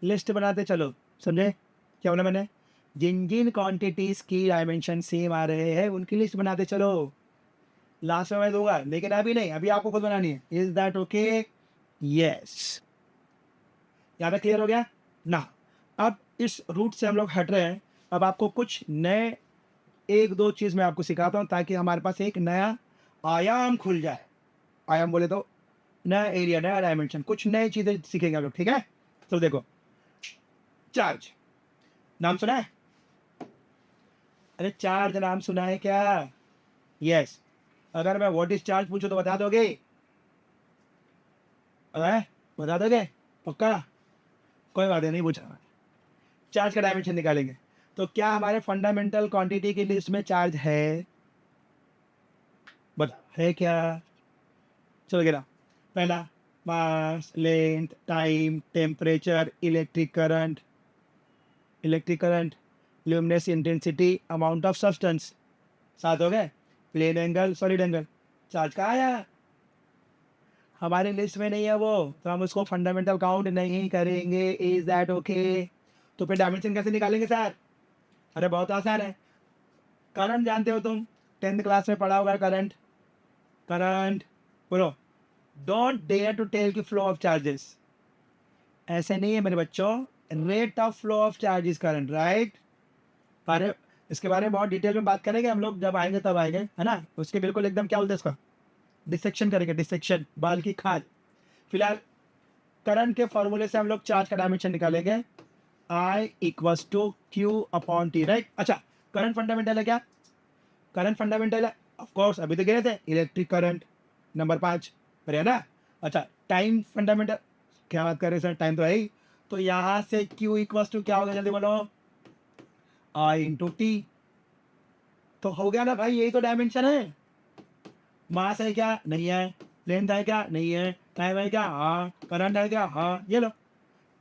लिस्ट बनाते चलो, समझे क्या बोला मैंने? जिन जिन क्वांटिटीज की डायमेंशन सेम आ रहे हैं उनकी लिस्ट बनाते चलो। लास्ट में मैं दूंगा, लेकिन अभी नहीं, अभी आपको खुद बनानी है। Is that okay? यस। यहाँ पे क्लियर हो गया ना? अब इस रूट से हम लोग हट रहे हैं। अब आपको कुछ नए 1-2 चीज़ मैं आपको सिखाता हूँ ताकि हमारे पास एक नया आयाम खुल जाए। आयाम बोले तो नया एरिया, नया डायमेंशन, कुछ नई चीज़ें सीखेंगे हम लोग, ठीक है? तो देखो, चार्ज नाम सुना है? अरे चार्ज नाम सुना है क्या? यस। अगर मैं व्हाट इज चार्ज पूछूं तो बता दोगे? अरे बता दोगे? पक्का? कोई बात नहीं पूछा। चार्ज का डायमेंशन निकालेंगे। तो क्या हमारे फंडामेंटल क्वांटिटी की लिस्ट में चार्ज है? बता, है क्या? चलो गिरा। पहला mass, length, time, temperature, electric current, luminous intensity, amount of substance. 7 हो गए। Plane angle, solid angle. Charge कहाँ आया? हमारी लिस्ट में नहीं है वो, तो हम उसको फंडामेंटल काउंट नहीं करेंगे। Is that okay? तो फिर डायमेंशन कैसे निकालेंगे सर? अरे बहुत आसान है। करंट जानते हो तुम, 10th क्लास में पढ़ा होगा करंट। करंट बोलो। डोंट डेयर टू टेल की फ्लो ऑफ चार्जेस, ऐसे नहीं है मेरे बच्चों। Rate of flow of charges current, right? अरे इसके बारे में बहुत डिटेल में बात करेंगे हम लोग, जब आएंगे तब आएंगे, है ना? उसके बिल्कुल एकदम क्या बोलते हैं उसका, डिसेक्शन करेंगे, डिसेक्शन, बाल की खाल। फिलहाल करंट के फॉर्मूले से हम लोग चार्ज का डायमेंशन निकालेंगे। I equals to Q upon T, right? अच्छा, करंट फंडामेंटल है क्या? करंट फंडामेंटल है, ऑफ कोर्स, अभी तो गए थे इलेक्ट्रिक करंट नंबर 5 पर, है ना? अच्छा, टाइम फंडामेंटल, क्या बात कर रहे हैं सर, टाइम तो है ही। तो यहाँ से क्यू इक्वल्स टू क्या होगा, जल्दी बोलो? आई इंटू टी। तो हो गया ना भाई, यही तो डायमेंशन है। मास है क्या? नहीं है। लेंथ है क्या? नहीं है। टाइम है क्या? हाँ। करंट है क्या? हाँ। ये लो,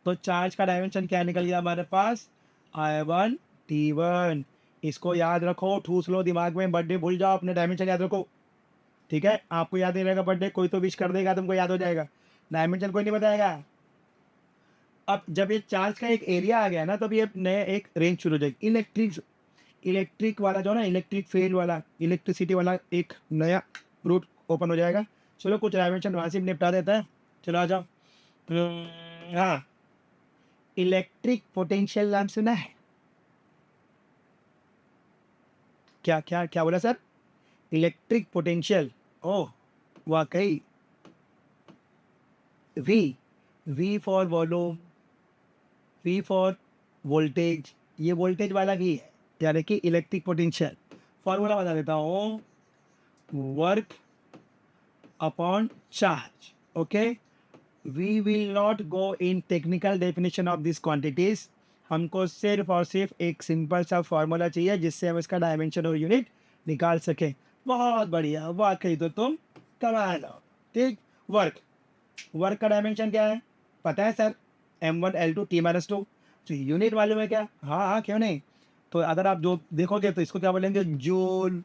तो चार्ज का डायमेंशन क्या निकल गया हमारे पास? I1 T1। इसको याद रखो, ठूस लो दिमाग में, बर्थडे भूल जाओ, अपने डायमेंशन याद रखो। ठीक है, आपको याद नहीं रहेगा बर्थडे, कोई तो विश कर देगा, तुमको याद हो जाएगा, डायमेंशन कोई नहीं बताएगा। अब जब ये चार्ज का एक एरिया आ गया ना, तब ये नया एक रेंज शुरू हो जाएगी। इलेक्ट्रिक वाला जो है ना, इलेक्ट्रिक फील्ड वाला, इलेक्ट्रिसिटी वाला एक नया रूट ओपन हो जाएगा। चलो कुछ डायमेंशन वहाँ से निपटा देता है। चलो आ जाओ। हाँ, इलेक्ट्रिक पोटेंशियल नाम सुना है? क्या क्या क्या बोला सर? Electric potential. ओह, वाकई। V V for volume, V for voltage, ये वोल्टेज वाला भी है, यानी कि इलेक्ट्रिक पोटेंशियल। फॉर्मूला बता देता हूँ, work upon charge. Okay, we will not go in technical definition of this quantities. हमको सिर्फ और सिर्फ एक सिंपल सा फॉर्मूला चाहिए जिससे हम इसका डायमेंशन और यूनिट निकाल सकें। बहुत बढ़िया, वाकई तो तुम कमाल हो। ठीक, वर्क, वर्क का डायमेंशन क्या है पता है सर? M1L2T-2। तो यूनिट मालूम है क्या? हाँ हाँ, क्यों नहीं। तो अगर आप जो देखोगे तो इसको क्या बोलेंगे, जूल,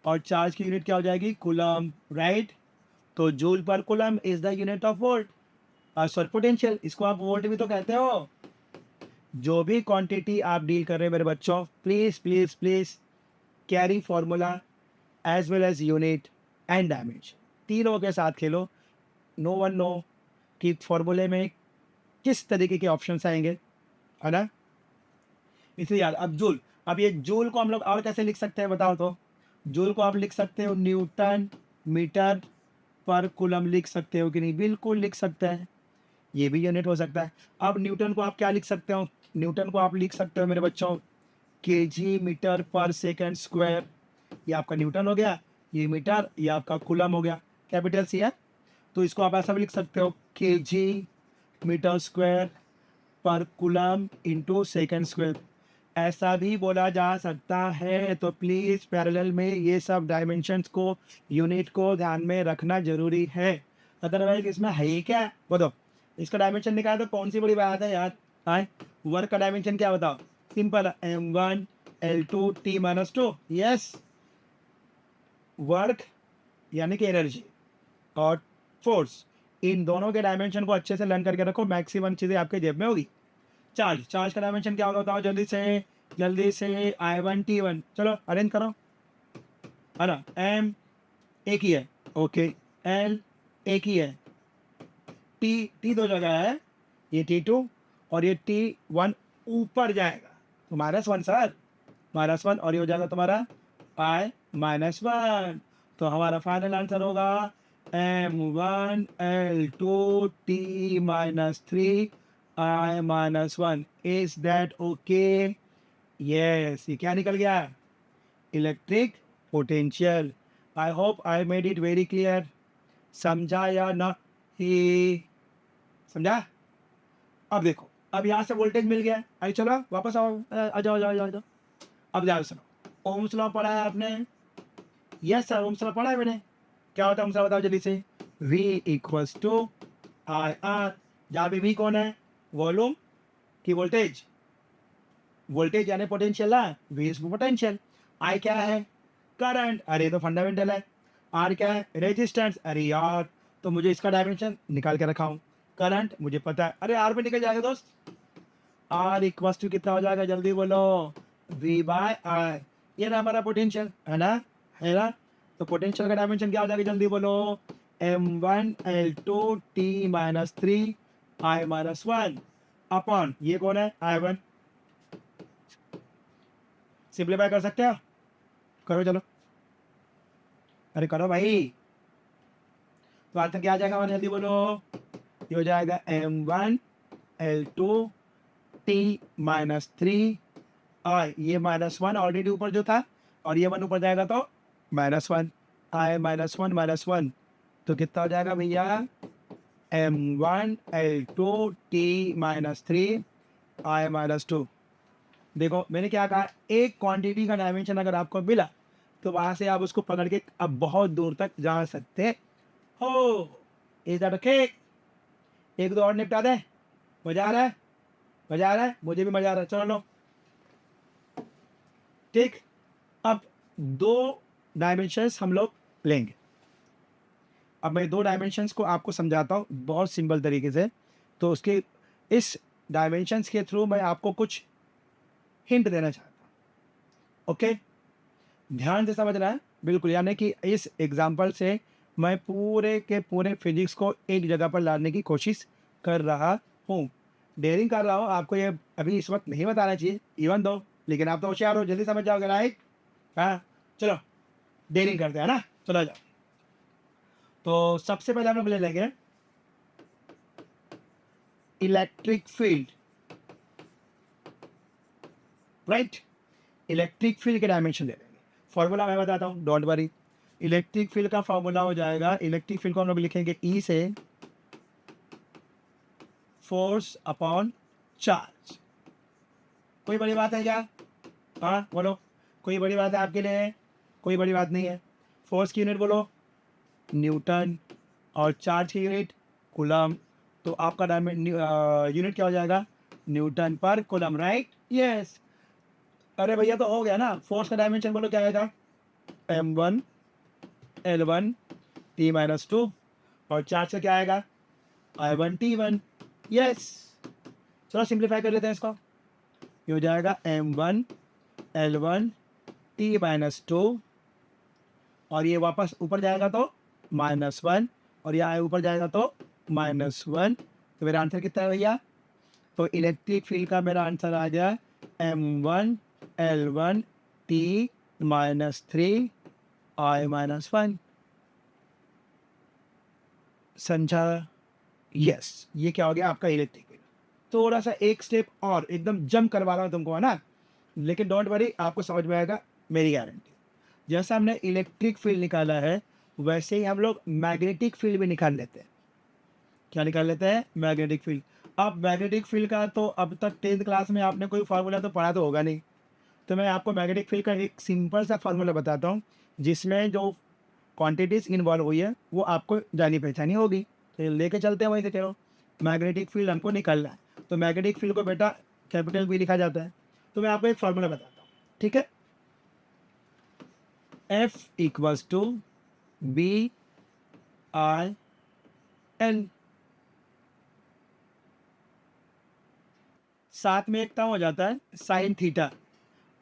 और चार्ज की यूनिट क्या हो जाएगी, कूलम, राइट। तो जूल पर coulomb is the unit of volt, sorry potential, इसको आप वोल्ट भी तो कहते हो। जो भी क्वांटिटी आप डील कर रहे हैं मेरे बच्चों, please please please carry formula as well as unit and dimension, तीनों के साथ खेलो। नो वन नो कि फॉर्मूले में किस तरीके के ऑप्शंस आएंगे, है ना। इसलिए यार, अब जूल, अब ये जूल को हम लोग और कैसे लिख सकते हैं बताओ तो? जूल को आप लिख सकते हो न्यूटन मीटर पर कूलम, लिख सकते हो कि नहीं? बिल्कुल लिख सकते हैं, ये भी यूनिट हो सकता है। अब न्यूटन को आप क्या लिख सकते हो? न्यूटन को आप लिख सकते हो मेरे बच्चों केजी मीटर पर सेकंड स्क्वायर, ये आपका न्यूटन हो गया, ये मीटर, ये आपका कूलम हो गया, कैपिटल सी है। तो इसको आप ऐसा भी लिख सकते हो, केजी मीटर स्क्वायर पर कूलम इंटू सेकेंड स्क्वायर, ऐसा भी बोला जा सकता है। तो प्लीज़ पैरेलल में ये सब डायमेंशंस को, यूनिट को ध्यान में रखना जरूरी है। अदरवाइज इसमें है ही क्या, बताओ। इसका डायमेंशन निकाला तो कौन सी बड़ी बात है यार। हाँ, वर्क का डायमेंशन क्या बताओ? Simple, M1L2T-2। यस, वर्क यानी कि एनर्जी और फोर्स, इन दोनों के डायमेंशन को अच्छे से लर्न करके रखो, मैक्सिमम चीज़ें आपके जेब में होगी। चार्ज, चार्ज का डायमेंशन क्या होगा बताओ जल्दी से, जल्दी से। I1T1, चलो अरेंज करो, है ना। M एक ही है, ओके, L एक ही है, T दो जगह है, ये T2 और ये T1 ऊपर जाएगा तो -1 सर, -1, और ये हो जाएगा तुम्हारा I-1। तो हमारा फाइनल आंसर होगा M1L2T-3 I-1। Is that okay? Yes, ये क्या निकल गया? Electric potential. I hope I made it very clear. समझा या नहीं? समझा? अब देखो, अब यहाँ से वोल्टेज मिल गया, आई चलो वापस आओ, आ जाओ जाओ जाओ जाओ। अब जाओ सुनो, ओम्स लॉ पढ़ा है आपने? यस सर, ओम्स लॉ पढ़ा है मैंने। क्या होता है ओम्स लॉ बताओ जल्दी से। V equals to I R, जहाँ पे V कौन है, वॉल्यूम की वोल्टेज, वोल्टेज यानी पोटेंशियल ना, V इज पोटेंशियल। I क्या है, करंट, अरे तो फंडामेंटल है। R क्या है, रेजिस्टेंस, अरे यार तो मुझे इसका डायमेंशन निकाल के रखा हूँ। करंट मुझे पता है, अरे R पे निकल जाएगा दोस्त। R इक्वल्स टू कितना हो जाएगा जल्दी बोलो, V बाय I, ये ना हमारा पोटेंशियल है ना, है ना। तो पोटेंशियल का डायमेंशन क्या हो जाएगा जल्दी बोलो, M1L2T-3 I-1 अपॉन, ये कौन है, I1। सिंप्लीफाई कर सकते हो, करो चलो, अरे करो भाई। तो आंसर क्या आ जाएगा हमारा जल्दी बोलो, ये हो जाएगा M1L2T-3 I, ये -1 ऑलरेडी ऊपर जो था, और ये 1 ऊपर जाएगा तो -1, I-1 तो कितना हो जाएगा भैया, M1L2T-3 I-2। देखो मैंने क्या कहा, एक क्वांटिटी का डायमेंशन अगर आपको मिला तो वहां से आप उसको पकड़ के अब बहुत दूर तक जा सकते हो। Is that okay? एक दो और निपटा दे, मजा आ रहा है? मजा आ रहा है? मुझे भी मजा आ रहा है, चलो लो। ठीक, अब दो डायमेंशंस हम लोग लेंगे। अब मैं 2 डायमेंशंस को आपको समझाता हूँ बहुत सिंपल तरीके से। तो उसके इस डायमेंशंस के थ्रू मैं आपको कुछ हिंट देना चाहता हूँ। ओके? ध्यान से समझना है, बिल्कुल, यानी कि इस एग्ज़ाम्पल से मैं पूरे के पूरे फिज़िक्स को एक जगह पर लाने की कोशिश कर रहा हूँ। डेयरिंग कर रहा हूँ, आपको ये अभी इस वक़्त नहीं बताना चाहिए, इवन दो, लेकिन आप तो होशियार हो, जल्दी समझ जाओगे, राइट? हाँ, चलो डेयरिंग करते हैं ना? चलो आ जाओ। तो सबसे पहले हम लोग ले लेंगे electric field, right? Electric field के डायमेंशन ले लेंगे। फ़ॉर्मूला मैं बताता हूँ, डोंट वरी। इलेक्ट्रिक फील्ड का फ़ॉर्मूला हो जाएगा, इलेक्ट्रिक फील्ड को हम लोग लिखेंगे ई से फोर्स अपॉन चार्ज। कोई बड़ी बात है क्या? हाँ, बोलो। कोई बड़ी बात है आपके लिए? कोई बड़ी बात नहीं है। फोर्स की यूनिट बोलो, न्यूटन, और चार्ज की यूनिट कूलम। तो आपका यूनिट क्या हो जाएगा? न्यूटन पर कूलम, राइट? यस। अरे भैया तो हो गया ना। फोर्स का डायमेंशन बोलो क्या आएगा? m1 l1 t-2, और चार्ज का क्या आएगा? i1 t1। यस। चलो सिंप्लीफाई कर लेते हैं इसको। ये हो जाएगा m1 l1 t-2, और ये वापस ऊपर जाएगा तो -1, और यहाँ ऊपर जाएगा तो -1। तो मेरा आंसर कितना है भैया? तो इलेक्ट्रिक फील्ड का मेरा आंसर आ गया m1 l1 t-3 i-1। समझा? यस, ये क्या हो गया आपका इलेक्ट्रिक फील्ड। थोड़ा सा एक स्टेप और एकदम जंप करवा रहा हूँ तुमको, है ना? लेकिन डोंट वरी, आपको समझ में आएगा, मेरी गारंटी। जैसा हमने इलेक्ट्रिक फील्ड निकाला है, वैसे ही हम लोग मैग्नेटिक फील्ड भी निकाल लेते हैं। क्या निकाल लेते हैं? Magnetic field. अब मैग्नेटिक फील्ड का तो अब तक 10th क्लास में आपने कोई फार्मूला तो पढ़ा तो होगा नहीं। तो मैं आपको मैग्नेटिक फील्ड का एक सिंपल सा फार्मूला बताता हूँ, जिसमें जो क्वांटिटीज़ इन्वॉल्व हुई है, वो आपको जानी पहचानी होगी। तो लेके चलते हैं वहीं से, चलो। मैग्नेटिक फील्ड हमको निकालना है। तो मैग्नेटिक फील्ड को बेटा कैपिटल बी लिखा जाता है। तो मैं आपको एक फार्मूला बताता हूँ, ठीक है? F equals to B I L. साथ में एक टर्म हो जाता है साइन थीटा।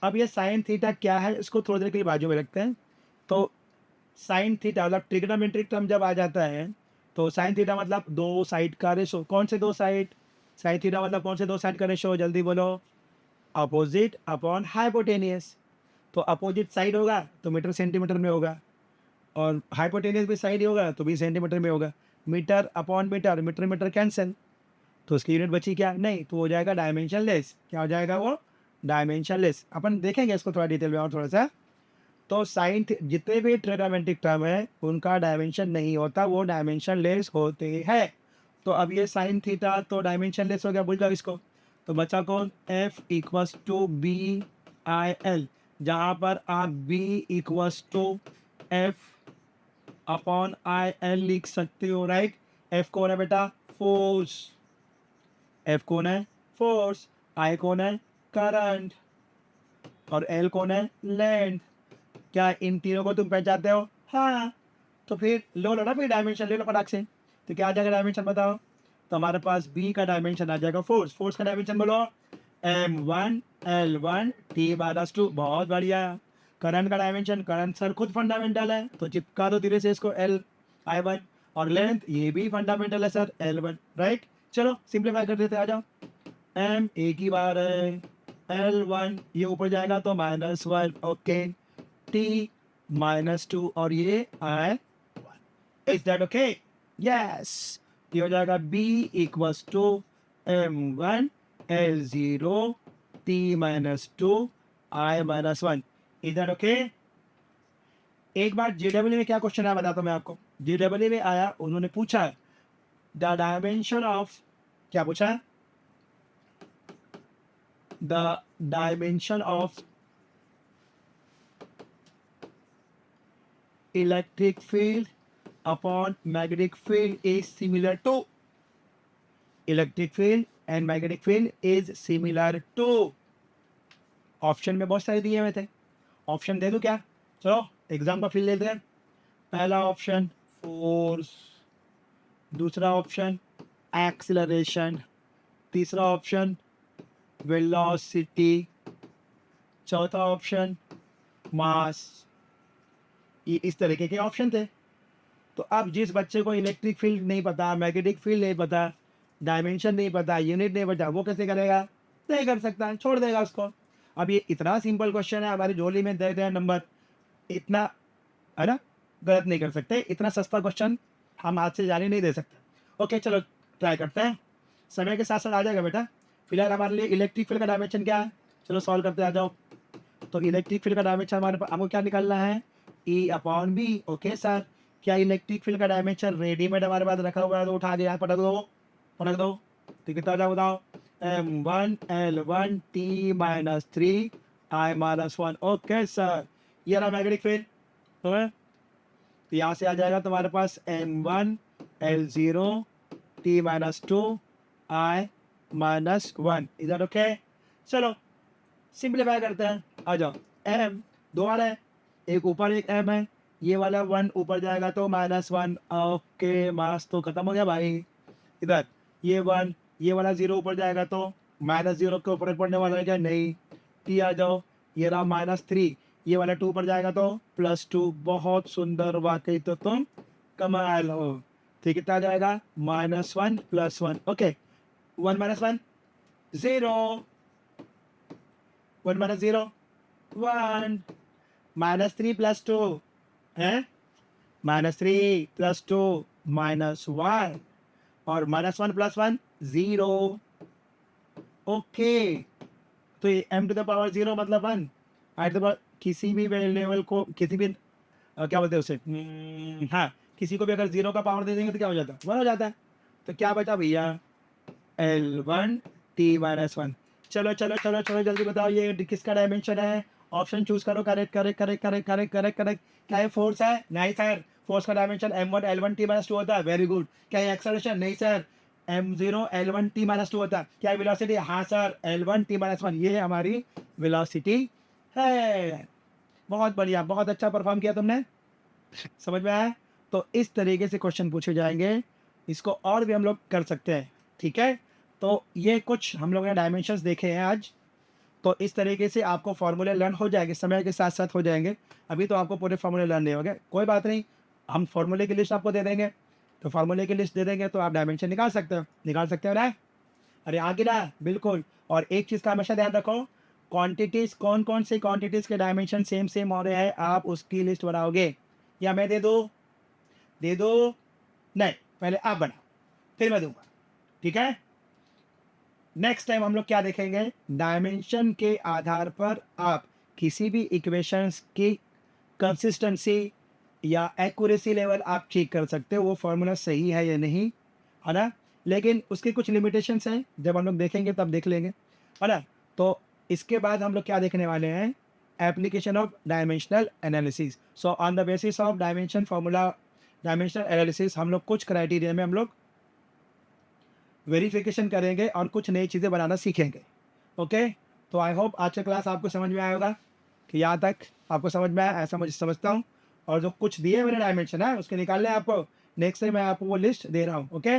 अब ये साइन थीटा क्या है, इसको थोड़ी देर के लिए बाजू में रखते हैं। तो साइन थीटा मतलब ट्रिग्नोमेट्रिक टर्म जब आ जाता है, तो साइन थीटा मतलब दो साइड का रेशो। कौन से दो साइड? साइन थीटा मतलब कौन से दो साइड का रेशो? जल्दी बोलो। Opposite upon hypotenuse. तो अपोजिट साइड होगा तो मीटर सेंटीमीटर में होगा, और हाइपोटेनियस भी साइड ही होगा तो भी सेंटीमीटर में होगा। Metre upon metre, metre metre cancel, तो उसकी यूनिट बची क्या? नहीं, तो हो जाएगा डायमेंशन लेस। क्या हो जाएगा वो? Dimension less. अपन देखेंगे इसको थोड़ा डिटेल में और थोड़ा सा। तो साइन जितने भी ट्रिग्नोमेट्रिक टर्म है उनका डायमेंशन नहीं होता, वो डायमेंशन लेस होते हैं। तो अब ये साइन थीटा तो डायमेंशन लेस हो गया, भूल जाओ इसको। तो बचा कौन? F equals to B I L, जहाँ पर आप B equals to F upon I L लिख सकते हो, राइट? एफ कौन है बेटा? फोर्स। एफ कौन है? फोर्स। आई कौन है? करंट। और एल कौन है? लेंथ। क्या इन तीनों को तुम पहचानते हो? हाँ। तो फिर लो ना, फिर डायमेंशन ले लो फटाक से। तो क्या आ जाएगा डायमेंशन बताओ? तो हमारे पास बी का डायमेंशन आ जाएगा फोर्स। फोर्स का डायमेंशन बोलो, m1 l1 t-2। बहुत बढ़िया। करंट का डायमेंशन, करंट सर खुद फंडामेंटल है, तो चिपका दो धीरे से इसको, l i1। और लेंथ ये भी फंडामेंटल है सर, l1, राइट? चलो सिंप्लीफाई कर देते, आ जाओ। m एक ही बार है, l1 ये ऊपर जाएगा तो -1, ओके, t-2, और ये i1। Is that okay? Yes. ये हो जाएगा b equals to m1 l0 t-2 i-1। Is that okay? एक बार जेडब्ल्यू में क्या क्वेश्चन आया बताता हूँ मैं आपको। जेडब्ल्यू में आया, उन्होंने पूछा द डायमेंशन ऑफ, क्या पूछा? The dimension of electric field upon magnetic field is similar to. Electric field and magnetic field is similar to. Option में बहुत सारे दिए हुए थे, ऑप्शन दे दूं क्या? चलो एग्जाम का फील लेते हैं। पहला ऑप्शन फोर्स, दूसरा ऑप्शन एक्सीलरेशन, तीसरा ऑप्शन वेलोसिटी, चौथा ऑप्शन मास। ये इस तरीके के ऑप्शन थे। तो अब जिस बच्चे को इलेक्ट्रिक फील्ड नहीं पता, मैग्नेटिक फील्ड नहीं पता, डायमेंशन नहीं पता, यूनिट नहीं पता, वो कैसे करेगा? नहीं कर सकता, छोड़ देगा उसको। अब ये इतना सिंपल क्वेश्चन है, हमारी झोली में दे दें नंबर, इतना, है ना, गलत नहीं कर सकते। इतना सस्ता क्वेश्चन हम आज से जारी नहीं दे सकते। ओके चलो ट्राई करते हैं, समय के साथ साथ आ जाएगा बेटा। फिलहाल हमारे लिए इलेक्ट्रिक फील्ड का डायमेंशन क्या है, चलो सॉल्व करते आ जाओ। तो इलेक्ट्रिक फील्ड का डायमेंशन हमारे पास, हमको क्या निकालना है? E upon B. Okay sir, क्या इलेक्ट्रिक फील्ड का डायमेंशन रेडीमेड हमारे पास रखा हुआ है? तो उठा के यहाँ पटक दो, पटक दो। तो कितना हो जाएगा बताओ? M1 L1 T-3 I-1। Okay sir, ये रहा मैग्नेटिक फील्ड। तो यहाँ से आ जाएगा तुम्हारे पास M1 L0 T-2 I-1। इधर ओके। चलो सिंपलीफाई करते हैं, आ जाओ। M दो वाला है, एक ऊपर एक M है, ये वाला 1 ऊपर जाएगा तो -1। ओके, मास तो खत्म हो गया भाई। इधर ये 1, ये वाला 0 ऊपर जाएगा तो -0 के ऊपर पड़ने वाला है क्या? नहीं। T आ जाओ, ये रहा -3, ये वाला 2 ऊपर जाएगा तो +2। बहुत सुंदर, वाकई तो तुम कमाल हो। ठीक, कितना आ जाएगा? -1 + 1। ओके, 1 - 1 0, 1 - 0 1, -3 + 2 है, -3 + 2 -1, और -1 + 1 0। ओके, तो ये m⁻0 मतलब 1, किसी भी वेरिएबल को, किसी भी क्या बोलते हैं उसे, हाँ, किसी को भी अगर 0 का पावर दे देंगे तो क्या हो जाता है? 1 हो जाता है। तो क्या बचा भैया? L1 T-1। चलो चलो चलो चलो जल्दी बताओ ये किसका डायमेंशन है? ऑप्शन चूज करो। Correct correct correct correct correct correct correct. क्या ये फोर्स है? नहीं सर, फोर्स का डायमेंशन M1 L1 T-2 होता है। Very good. क्या ये एक्सेलरेशन? नहीं सर, M0 L1 T-2 होता है। क्या वेलोसिटी? हाँ सर, L1 T-1। ये हमारी वेलोसिटी है। बहुत बढ़िया, बहुत अच्छा परफॉर्म किया तुमने। समझ में आया? तो इस तरीके से क्वेश्चन पूछे जाएंगे, इसको और भी हम लोग कर सकते हैं। ठीक है, तो ये कुछ हम लोगों ने डायमेंशंस देखे हैं आज। तो इस तरीके से आपको फार्मूले लर्न हो जाएंगे, समय के साथ साथ हो जाएंगे। अभी तो आपको पूरे फार्मूले लर्न नहीं हो गए, कोई बात नहीं, हम फार्मूले की लिस्ट आपको दे देंगे। तो फार्मूले की लिस्ट दे देंगे तो आप डायमेंशन निकाल सकते हो, निकाल सकते हो ना? अरे आगे ना, बिल्कुल। और एक चीज़ का हमेशा ध्यान रखो, क्वांटिटीज़, कौन कौन सी क्वांटिटीज़ के डायमेंशन सेम सेम हो रहे हैं, आप उसकी लिस्ट बनाओगे। या मैं दे दूँ? दे दो? नहीं, पहले आप बनाओ, फिर मैं दूंगा। ठीक है, नेक्स्ट टाइम हम लोग क्या देखेंगे? डायमेंशन के आधार पर आप किसी भी इक्वेशंस की कंसिस्टेंसी या एक्यूरेसी लेवल आप चेक कर सकते हो, वो फॉर्मूला सही है या नहीं, है ना? लेकिन उसके कुछ लिमिटेशंस हैं, जब हम लोग देखेंगे तब देख लेंगे, है ना? तो इसके बाद हम लोग क्या देखने वाले हैं? Application of dimensional analysis. So on the basis of dimension formula, dimensional analysis, हम लोग कुछ क्राइटेरिया में हम लोग वेरिफिकेशन करेंगे और कुछ नई चीज़ें बनाना सीखेंगे। ओके, तो आई होप आज का क्लास आपको समझ में आया होगा, कि यहाँ तक आपको समझ में आया, ऐसा मुझे समझता हूँ। और जो कुछ दिए मेरे डायमेंशन है उसके निकालने आपको, नेक्स्ट टाइम मैं आपको वो लिस्ट दे रहा हूँ। ओके।